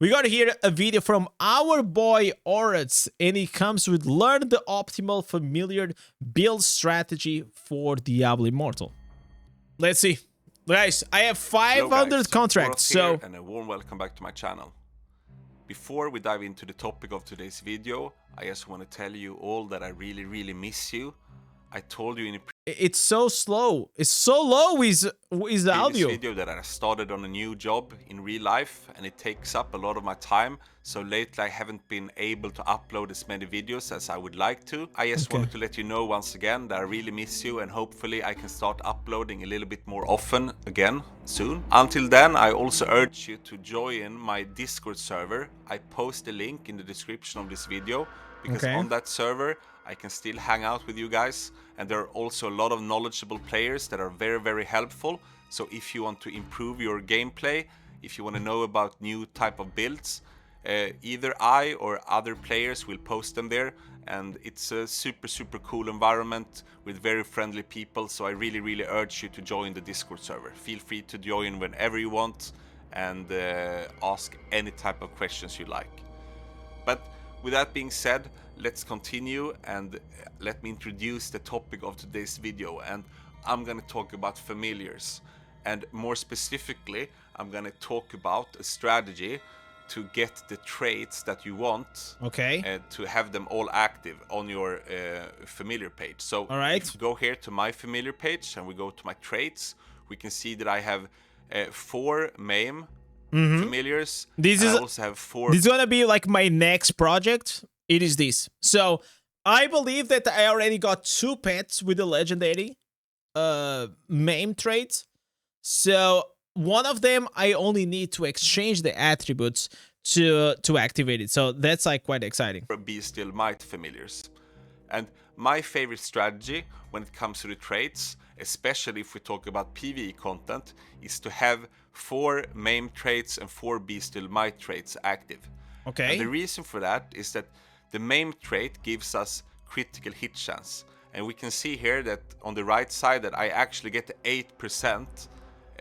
We got here a video from our boy Oritz, and it comes with learn the optimal familiar build strategy for Diablo Immortal. Let's see. Guys, I have 500 contracts, so... And a warm welcome back to my channel. Before we dive into the topic of today's video, I just want to tell you all that I really miss you. I told you in a it's so slow. It's so low with the audio. video that I started on a new job in real life, and it takes up a lot of my time. So lately I haven't been able to upload as many videos as I would like to. I just wanted to let you know once again that I really miss you, and hopefully I can start uploading a little bit more often again soon. Until then, I also urge you to join my Discord server. I post a link in the description of this video, because on that server I can still hang out with you guys, and there are also a lot of knowledgeable players that are very helpful. So if you want to improve your gameplay, if you want to know about new type of builds, either I or other players will post them there, and it's a super cool environment with very friendly people. So I really urge you to join the Discord server. Feel free to join whenever you want and ask any type of questions you like. But with that being said, let's continue, and let me introduce the topic of today's video. And I'm gonna talk about familiars, and more specifically I'm gonna talk about a strategy to get the traits that you want, to have them all active on your familiar page. So if we go here to my familiar page and we go to my traits, we can see that I have 4 MAME familiars. I also have 4. This is gonna be like my next project. It is this. So I believe that I already got 2 pets with the legendary MAME traits. So one of them I only need to exchange the attributes to activate it. So that's like quite exciting. Be Still Might familiars. And my favorite strategy when it comes to the traits, especially if we talk about PvE content, is to have 4 MAME traits and 4 Be Still Might traits active. And the reason for that is that the MAME trait gives us critical hit chance. And we can see here that on the right side that I actually get 8%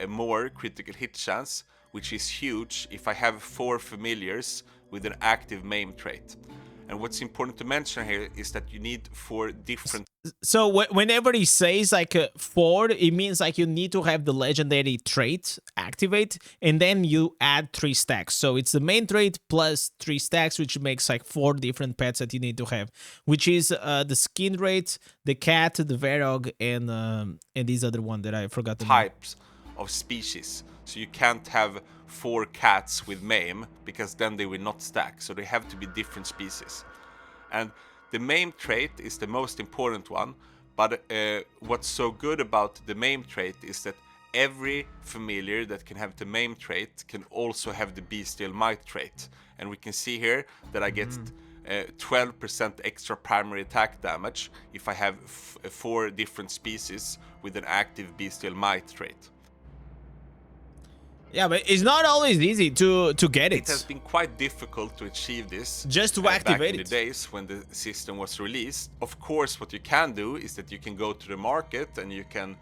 more critical hit chance, which is huge if I have 4 familiars with an active MAME trait. And what's important to mention here is that you need 4 different... So whenever he says like 4, it means like you need to have the legendary trait activate, and then you add 3 stacks. So it's the main trait plus 3 stacks, which makes like 4 different pets that you need to have, which is the skin rate, the cat, the Varog, and this other one that I forgot the types of species. So you can't have 4 cats with MAME, because then they will not stack. So they have to be different species. And the MAME trait is the most important one, but what's so good about the MAME trait is that every familiar that can have the MAME trait can also have the Be Still Might trait. And we can see here that I get 12% extra primary attack damage if I have 4 different species with an active Be Still Might trait. Yeah, but it's not always easy to get it. It has been quite difficult to achieve this. Just to activate back in the days when the system was released. Of course, what you can do is that you can go to the market and you can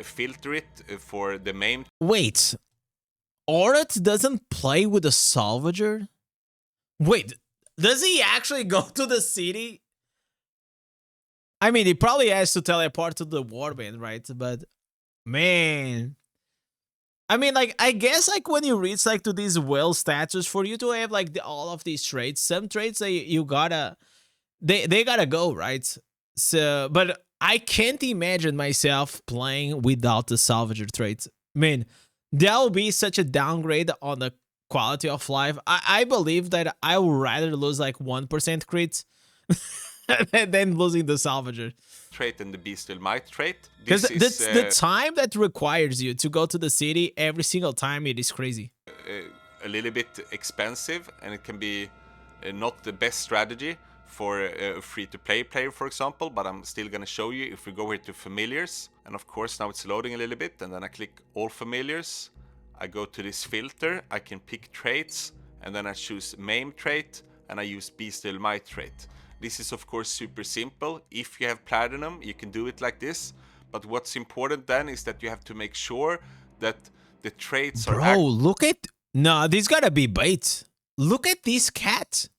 filter it for the MAME. Wait, Orit doesn't play with a salvager? Wait, does he actually go to the city? I mean, he probably has to teleport to the warband, right? But man, I mean, like, I guess like when you reach like to these well status, for you to have like all of these traits, some traits that you gotta, they gotta go, right? So, but I can't imagine myself playing without the salvager traits. I mean, that would be such a downgrade on the quality of life. I believe that I would rather lose like 1% crit than losing the salvager trait and the Be Still Might trait. Because the time that requires you to go to the city every single time, it is crazy. A little bit expensive, and it can be not the best strategy for a free-to-play player, for example, but I'm still going to show you. If we go here to familiars, and of course now it's loading a little bit, and then I click all familiars, I go to this filter, I can pick traits, and then I choose MAME trait, and I use Be Still Might trait. This is of course super simple. If you have platinum, you can do it like this. But what's important then is that you have to make sure that the traits are... Bro, look at... No, this gotta be bait. Look at this cat.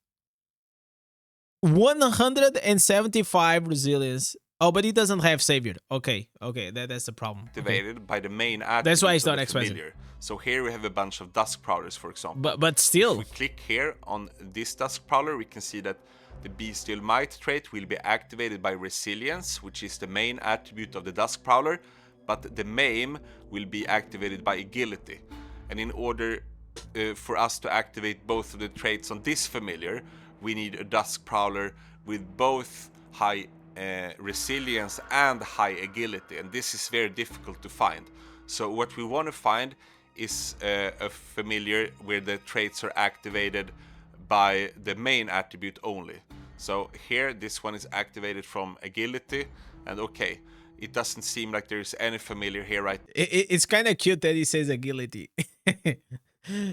175 resilience. Oh, but he doesn't have savior. Okay, that's the problem. Activated by the main attribute. That's why it's of not the expensive. familiar. So here we have a bunch of dusk prowlers, for example. But still, if we click here on this dusk prowler, we can see that the bestial might trait will be activated by resilience, which is the main attribute of the dusk prowler, but the maim will be activated by agility. And in order for us to activate both of the traits on this familiar, we need a dusk prowler with both high resilience and high agility, and this is very difficult to find. So what we want to find is a familiar where the traits are activated by the main attribute only. So here this one is activated from agility, and okay, it doesn't seem like there's any familiar here, right? It's kind of cute that he says agility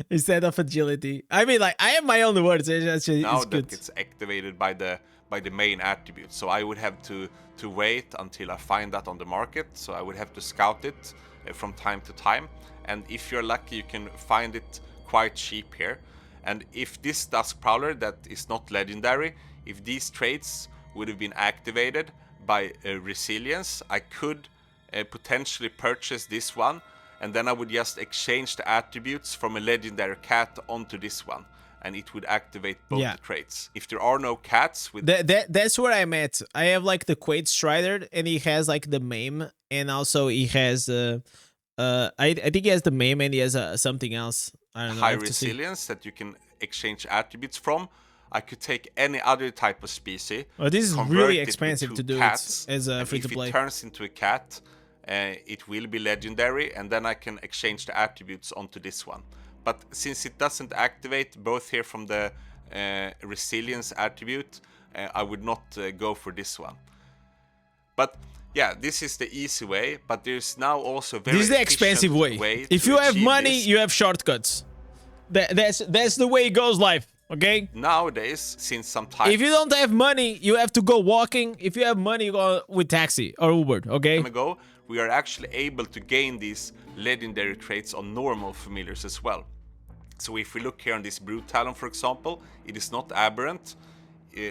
instead of agility. I mean, like, I have my own words. It's Now cute. that gets activated by the main attribute, so I would have to wait until I find that on the market. So I would have to scout it from time to time, and if you're lucky, you can find it quite cheap here. And if this dusk prowler that is not legendary, if these traits would have been activated by resilience, I could potentially purchase this one, and then I would just exchange the attributes from a legendary cat onto this one, and it would activate both the traits. If there are no cats with that's where I'm at. I have like the Quaid Strider, and he has like the maim, and also he has I think he has the maim, and he has something else. I don't know. High resilience that you can exchange attributes from, I could take any other type of species. Oh, this is really expensive to do cats, as a free to play. If it turns into a cat, it will be legendary, and then I can exchange the attributes onto this one. But since it doesn't activate both here from the resilience attribute, I would not go for this one. But yeah, this is the easy way, but there's now also very this is the expensive way. If you have money, you have shortcuts. That's the way it goes life, okay? Nowadays, since some time if you don't have money, you have to go walking. If you have money, you go with taxi or Uber, okay? ago, we are actually able to gain these legendary traits on normal familiars as well. So if we look here on this Brute Talon, for example, it is not aberrant.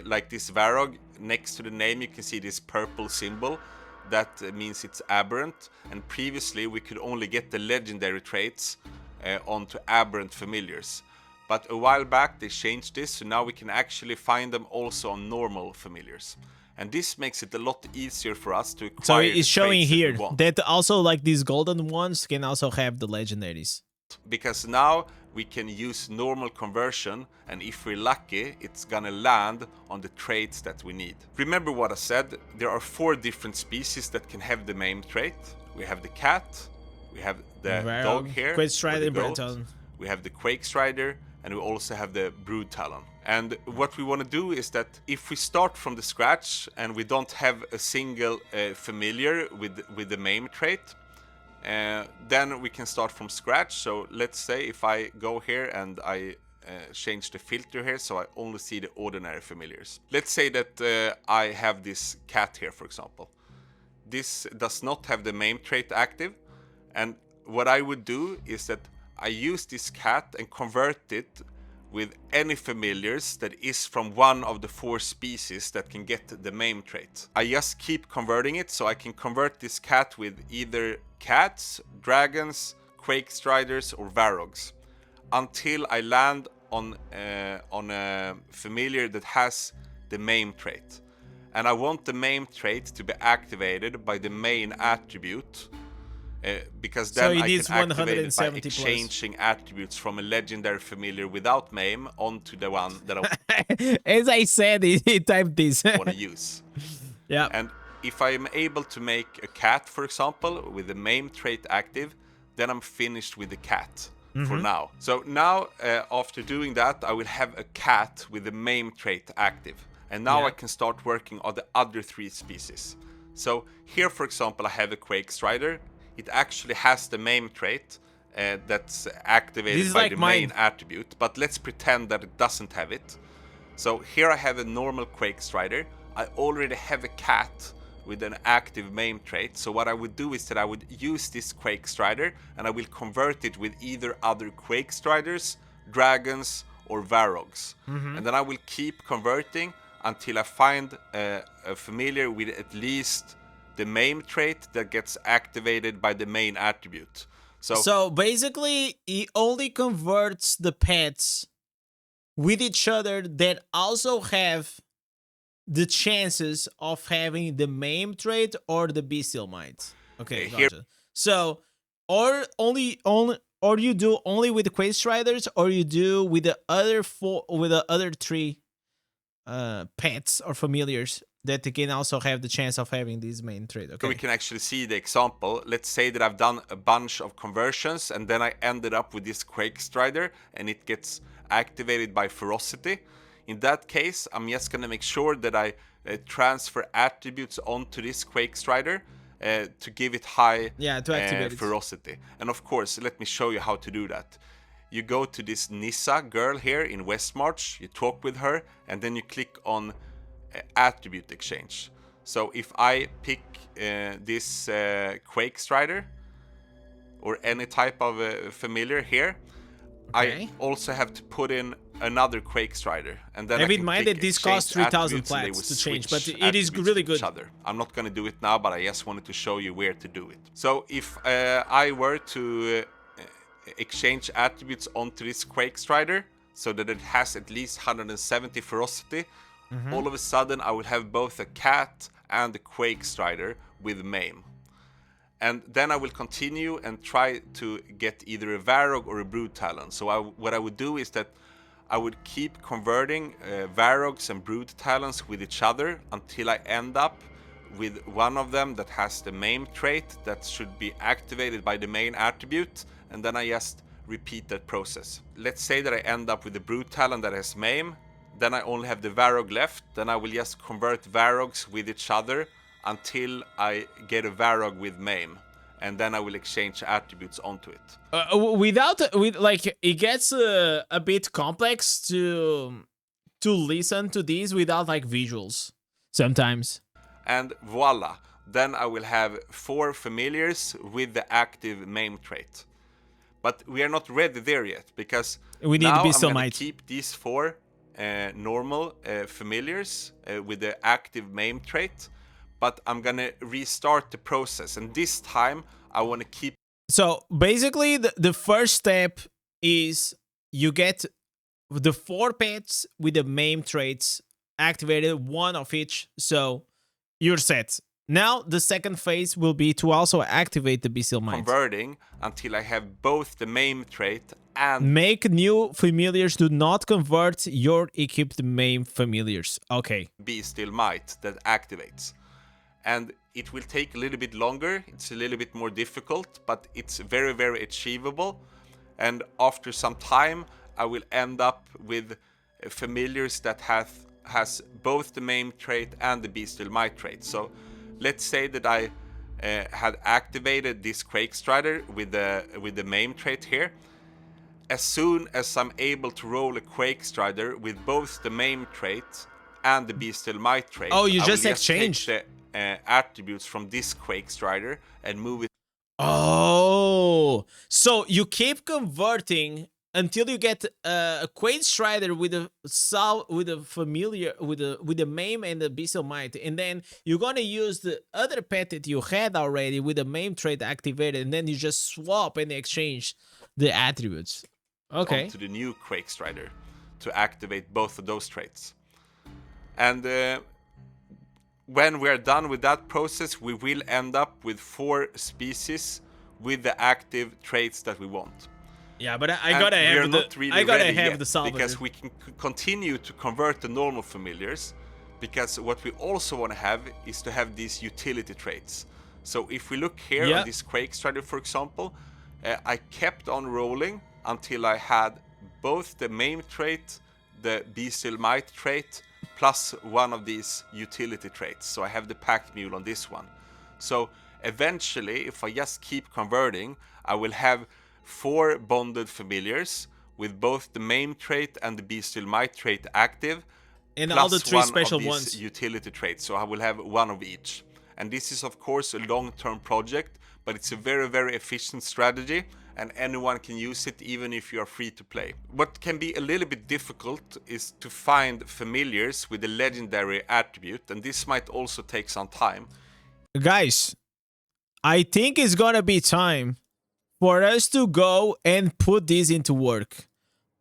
Like this Varog, next to the name you can see this purple symbol. That means it's aberrant, and previously we could only get the legendary traits onto aberrant familiars. But a while back they changed this, so now we can actually find them also on normal familiars. And this makes it a lot easier for us to acquire. So it's showing here that also like these golden ones can also have the legendaries. Because now we can use normal conversion, and if we're lucky, it's gonna land on the traits that we need. Remember what I said, there are 4 different species that can have the main trait. We have the cat, we have the dog here, Quaid Strider, we have the Quake Strider, and we also have the Brood Talon. And what we want to do is that if we start from the scratch and we don't have a single familiar with the main trait, then we can start from scratch. So let's say if I go here and I change the filter here, so I only see the ordinary familiars. Let's say that I have this cat here, for example. This does not have the main trait active, and what I would do is that I use this cat and convert it with any familiars that is from one of the 4 species that can get the main trait. I just keep converting it, so I can convert this cat with either cats, dragons, Quake Striders or Varogs, until I land on a familiar that has the main trait. And I want the main trait to be activated by the main attribute, because then I can activate it by exchanging attributes from a legendary familiar without maim onto the one that I as I said, he typed this. want to use. Yeah. And if I am able to make a cat, for example, with the maim trait active, then I'm finished with the cat for now. So now, after doing that, I will have a cat with the maim trait active. And now I can start working on the other 3 species. So here, for example, I have a Quake Strider. It actually has the main trait that's activated by the main attribute, but let's pretend that it doesn't have it. So here I have a normal Quake Strider. I already have a cat with an active main trait, so what I would do is that I would use this Quake Strider and I will convert it with either other Quake Striders, dragons, or Varogs. And then I will keep converting until I find a familiar with at least the main trait that gets activated by the main attribute. So basically, he only converts the pets with each other that also have the chances of having the main trait or the bestial might. Okay, gotcha. So, or you do only with the Quest Riders, or you do with the other three pets or familiars that can also have the chance of having this main trait. Okay. We can actually see the example. Let's say that I've done a bunch of conversions and then I ended up with this Quake Strider and it gets activated by Ferocity. In that case, I'm just going to make sure that I transfer attributes onto this Quake Strider to give it high to activate Ferocity. And of course, let me show you how to do that. You go to this Nissa girl here in Westmarch, you talk with her, and then you click on attribute exchange. So if I pick this Quake Strider or any type of familiar here, I also have to put in another Quake Strider, and then have in mind that this costs 3,000 plats to change, but it is really good. I'm not going to do it now, but I just wanted to show you where to do it. So if I were to exchange attributes onto this Quake Strider so that it has at least 170 ferocity, all of a sudden I will have both a cat and a Quake Strider with maim. And then I will continue and try to get either a Varog or a Brood Talon. So what I would do is that I would keep converting Varogs and Brood Talons with each other until I end up with one of them that has the maim trait that should be activated by the main attribute, and then I just repeat that process. Let's say that I end up with the Brood Talon that has maim, then I only have the Varog left, then I will just convert Varogs with each other until I get a Varog with maim, and then I will exchange attributes onto it. It gets a bit complex to listen to these without like visuals sometimes. And voila, then I will have 4 familiars with the active maim trait. But we are not ready there yet, because we need now to be I'm so going to keep these 4 normal familiars with the active maim trait, but I'm going to restart the process, and this time I want to keep. So basically the first step is you get the 4 pets with the maim traits activated, one of each, so you're set. Now the second phase will be to also activate the bestial might. Converting until I have both the maim trait and make new familiars. Do not convert your equipped maim familiars. Okay. bestial might that activates. And it will take a little bit longer, it's a little bit more difficult, but it's very, very achievable. And after some time, I will end up with familiars that has both the maim trait and the bestial might trait. So let's say that I had activated this Quake Strider with the maim trait here. As soon as I'm able to roll a Quake Strider with both the maim trait and the bestial might trait, you just exchange the attributes from this Quake Strider and move it. Oh, so you keep converting until you get a Quake Strider with a familiar with the maim and the bestial might, and then you're gonna use the other pet that you had already with the maim trait activated, and then you just swap and exchange the attributes. Okay. Onto the new Quake Strider to activate both of those traits. And when we're done with that process, we will end up with 4 species with the active traits that we want. Yeah, but I gotta have the salvager, because we can continue to convert the normal familiars, because what we also want to have is to have these utility traits. So if we look here on this Quake Strider, for example, I kept on rolling until I had both the maim trait, the bestial might trait, plus one of these utility traits. So I have the pack mule on this one. So eventually, if I just keep converting, I will have 4 bonded familiars with both the maim trait and the bestial might trait active, and all the 3 special ones, utility traits. So I will have 1 of each. And this is of course a long-term project, but it's a very, very efficient strategy, and anyone can use it even if you are free to play. What can be a little bit difficult is to find familiars with a legendary attribute, and this might also take some time. Guys, I think it's gonna be time for us to go and put this into work.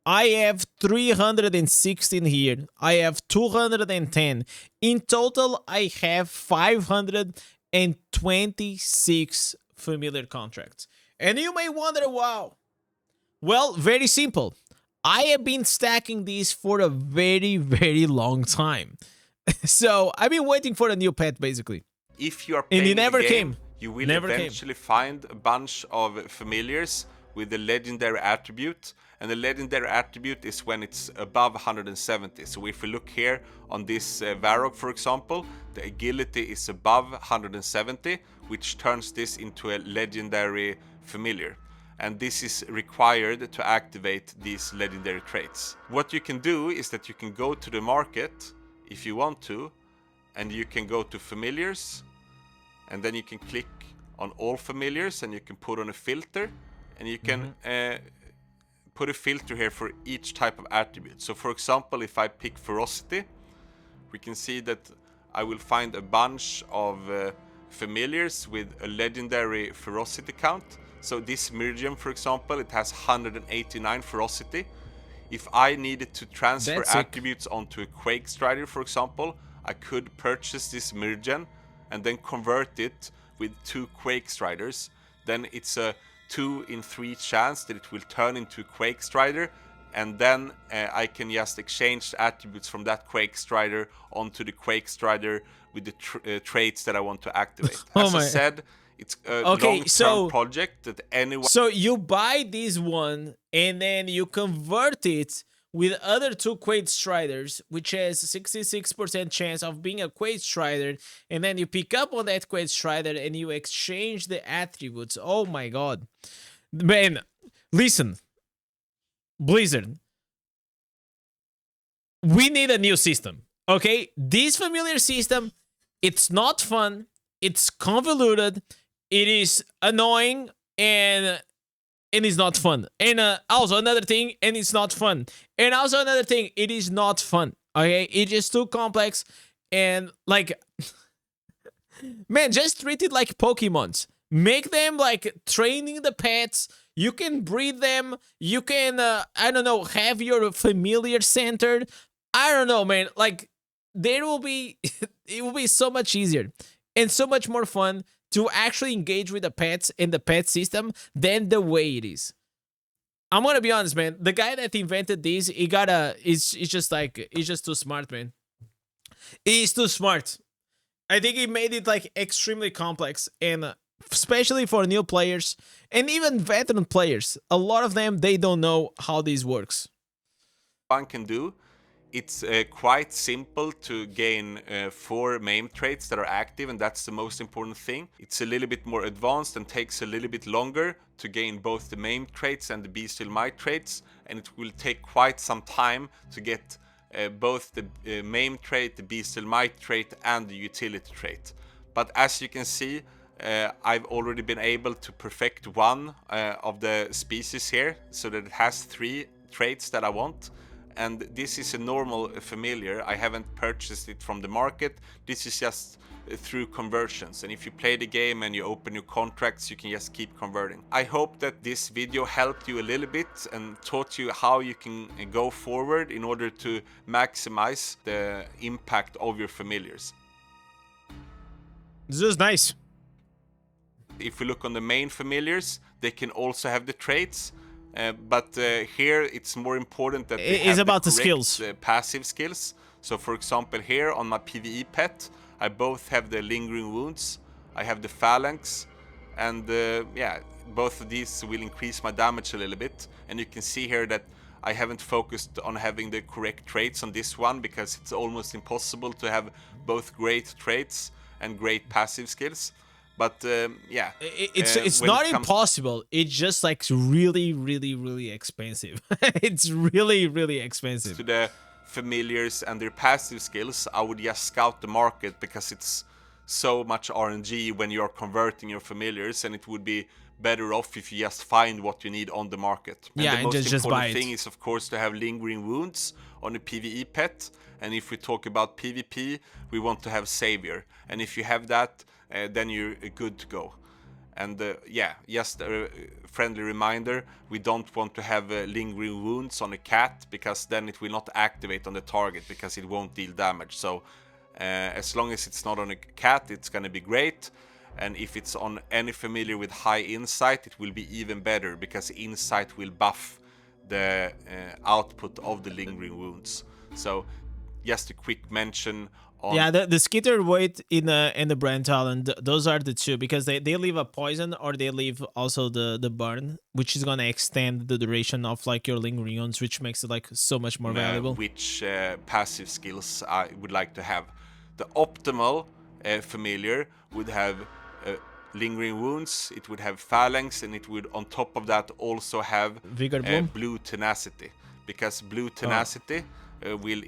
I have 316 here. I have 210. In total, I have 526 familiar contracts. And you may wonder, wow. Well, very simple. I have been stacking these for a very, very long time. So I've been waiting for a new pet, basically. If you are And playing it never the game, came. you will Never eventually find a bunch of familiars with the legendary attribute, and the legendary attribute is when it's above 170. So if we look here on this Varrock, for example, the agility is above 170, which turns this into a legendary familiar. And this is required to activate these legendary traits. What you can do is that you can go to the market if you want to, and you can go to familiars, and then you can click on all familiars, and you can put on a filter, and you can put a filter here for each type of attribute. So for example, if I pick ferocity, we can see that I will find a bunch of familiars with a legendary ferocity count. So this Myrgium, for example, it has 189 ferocity. If I needed to transfer attributes onto a Quake Strider, for example, I could purchase this Myrgium and then convert it with 2 Quake Striders. Then it's a 2 in 3 chance that it will turn into a Quake Strider, and then I can just exchange attributes from that Quake Strider onto the Quake Strider with the traits that I want to activate. As I said, it's a long-term project that anyone... So you buy this one, and then you convert it with other 2 Quake Striders, which has a 66% chance of being a Quake Strider, and then you pick up on that Quake Strider and you exchange the attributes. Oh my god. Man, listen. Blizzard. We need a new system, okay? This familiar system, it's not fun, it's convoluted, it is annoying, and it's not fun. And also another thing, and it's not fun. And also another thing, it is not fun. Okay, it's just too complex, and like, man, just treat it like Pokemons. Make them like training the pets. You can breed them. You can, I don't know, have your familiar centered. I don't know, man. Like, there will be, it will be so much easier and so much more fun to actually engage with the pets in the pet system than the way it is. I'm gonna be honest, man. The guy that invented this, he's just too smart, man. He's too smart. I think he made it like extremely complex, and especially for new players and even veteran players, a lot of them, they don't know how this works. One can do. It's quite simple to gain 4 MAME traits that are active, and that's the most important thing. It's a little bit more advanced and takes a little bit longer to gain both the MAME traits and the Be Still Might traits, and it will take quite some time to get both the MAME trait, the Be Still Might trait, and the utility trait. But as you can see, I've already been able to perfect one of the species here, so that it has 3 traits that I want. And this is a normal familiar. I haven't purchased it from the market. This is just through conversions. And if you play the game and you open your contracts, you can just keep converting. I hope that this video helped you a little bit and taught you how you can go forward in order to maximize the impact of your familiars. This is nice. If we look on the main familiars, they can also have the traits. But here it's more important that they have about the skills, passive skills. So for example, here on my PvE pet, I both have the lingering wounds, I have the phalanx, and yeah, both of these will increase my damage a little bit. And you can see here that I haven't focused on having the correct traits on this one, because it's almost impossible to have both great traits and great passive skills. But yeah, it's not impossible. It's just like really expensive. It's really expensive. To the familiars and their passive skills, I would just scout the market, because it's so much RNG when you're converting your familiars, and it would be better off if you just find what you need on the market. And Yeah, the and most just buy important thing it. is, of course, to have lingering wounds on a PvE pet. And if we talk about PvP, we want to have Savior. And if you have that, then you're good to go. And yeah, just a friendly reminder, we don't want to have lingering wounds on a cat, because then it will not activate on the target because it won't deal damage. So as long as it's not on a cat, it's gonna be great. And if it's on any familiar with high insight, it will be even better, because insight will buff the output of the lingering wounds. So just a quick mention on... Yeah, the skitter weight in the brand talent, those are the two, because they leave a poison, or they leave also the burn, which is gonna extend the duration of like your lingering wounds, which makes it like so much more valuable. Which passive skills I would like to have. The optimal familiar would have lingering wounds, it would have phalanx, and it would on top of that also have Vigor Bloom? blue tenacity, because blue tenacity will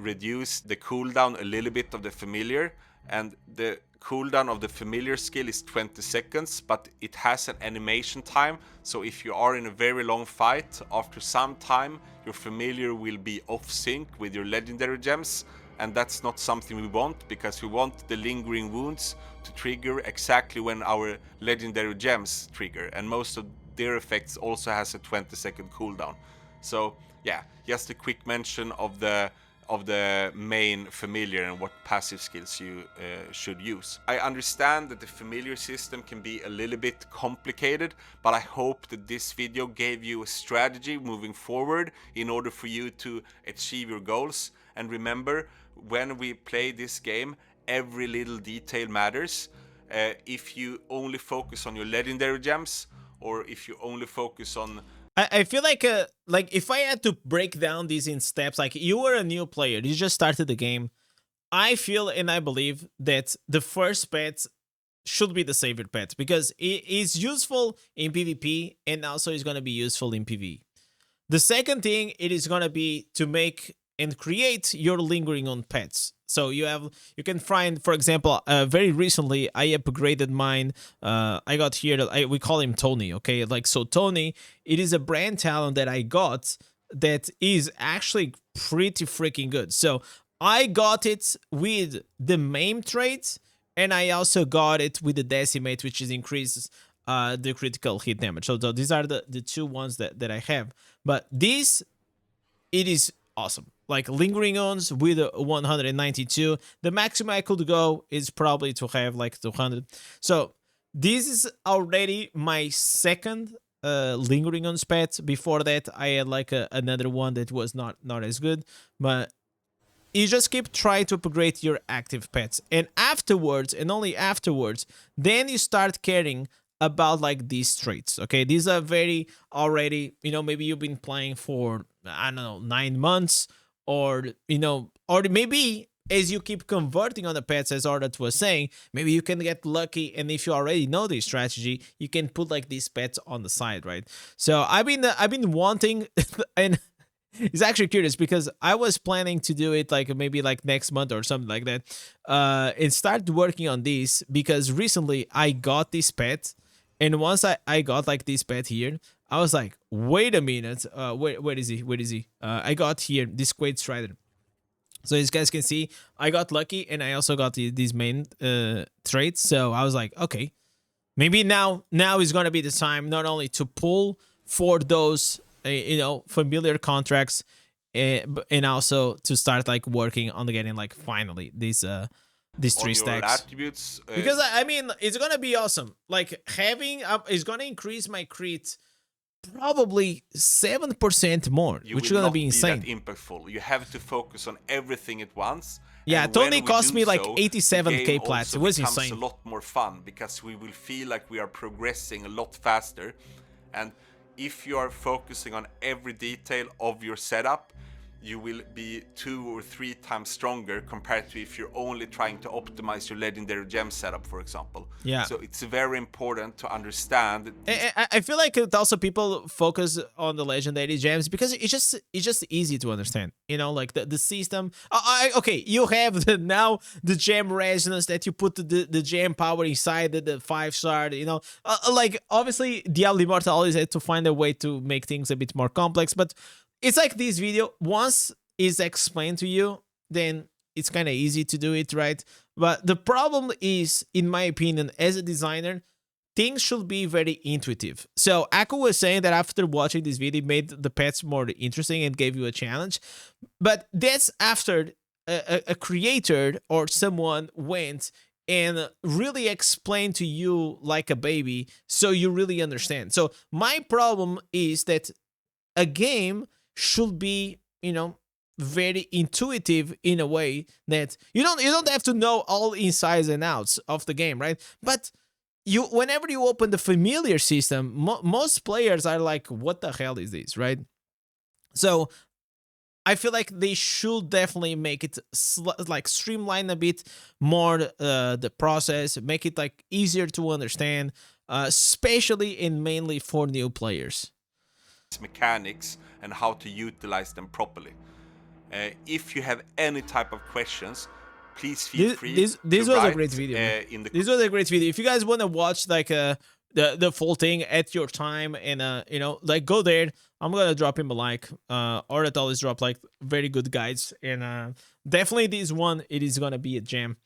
reduce the cooldown a little bit of the familiar, and the cooldown of the familiar skill is 20 seconds, but it has an animation time. So if you are in a very long fight, after some time your familiar will be off sync with your legendary gems, and that's not something we want, because we want the lingering wounds to trigger exactly when our legendary gems trigger, and most of their effects also has a 20-second cooldown. So yeah, just a quick mention of the main familiar and what passive skills you should use. I understand that the familiar system can be a little bit complicated, but I hope that this video gave you a strategy moving forward in order for you to achieve your goals. And remember, when we play this game, every little detail matters. If you only focus on your legendary gems, or if you only focus on... I feel like if I had to break down these in steps, like you were a new player, you just started the game, I feel and I believe that the first pet should be the Savior pet, because it is useful in PvP and also is going to be useful in PvE. The second thing, it is going to be to make and create your lingering on pets. So you can find, for example, very recently I upgraded mine. I got here that we call him Tony. Okay, like, so Tony, it is a brand talent that I got that is actually pretty freaking good. So I got it with the maim trait, and I also got it with the decimate, which is increases the critical hit damage. So these are the two ones that I have. But this, it is awesome. Like lingering ons with 192. The maximum I could go is probably to have like 200. So this is already my second lingering on pet. Before that, I had like another one that was not as good. But you just keep trying to upgrade your active pets, and afterwards, and only afterwards, then you start caring about like these traits. Okay, these are very already, maybe you've been playing for, I don't know, 9 months, or or maybe as you keep converting on the pets, as Ardat was saying, maybe you can get lucky, and if you already know this strategy, you can put like these pets on the side, right? So I've been wanting and it's actually curious, because I was planning to do it like maybe like next month or something like that, and start working on this, because recently I got this pet, and once I got like this pet here, I was like, wait a minute, where is he? I got here this Quaid Strider. So as you guys can see, I got lucky, and I also got these main traits. So I was like, okay, maybe now is gonna be the time not only to pull for those familiar contracts, and also to start like working on getting like finally these 3 stacks attributes, because I mean it's gonna be awesome. Like having is gonna increase my crit probably 7% more, which is gonna be insane. That impactful. You have to focus on everything at once. Yeah, Tony cost me like 87k plats. It was insane. insane. A lot more fun, because we will feel like we are progressing a lot faster. And if you are focusing on every detail of your setup, you will be 2 or 3 times stronger compared to if you're only trying to optimize your legendary gem setup, for example. Yeah. So it's very important to understand. I feel like it also people focus on the legendary gems because it's just easy to understand. You know, like the system. Okay, you have now the gem resonance that you put the gem power inside the 5-star. You know, like obviously Diablo Immortal always had to find a way to make things a bit more complex, but it's like this video, once it's explained to you, then it's kind of easy to do it, right? But the problem is, in my opinion, as a designer, things should be very intuitive. So Aku was saying that after watching this video, it made the pets more interesting and gave you a challenge. But that's after a creator or someone went and really explained to you like a baby, so you really understand. So my problem is that a game should be, you know, very intuitive in a way that you don't have to know all insides and outs of the game, right? But you, whenever you open the familiar system, most players are like, what the hell is this, right? So I feel like they should definitely make it like streamline a bit more the process, make it like easier to understand, especially and mainly for new players. Mechanics and how to utilize them properly. If you have any type of questions, please feel free. This was a great video. This was a great video. If you guys want to watch like the full thing at your time and you know, like, go there. I'm gonna drop him a like. Oratal always drop like very good guides, and definitely this one, it is gonna be a gem.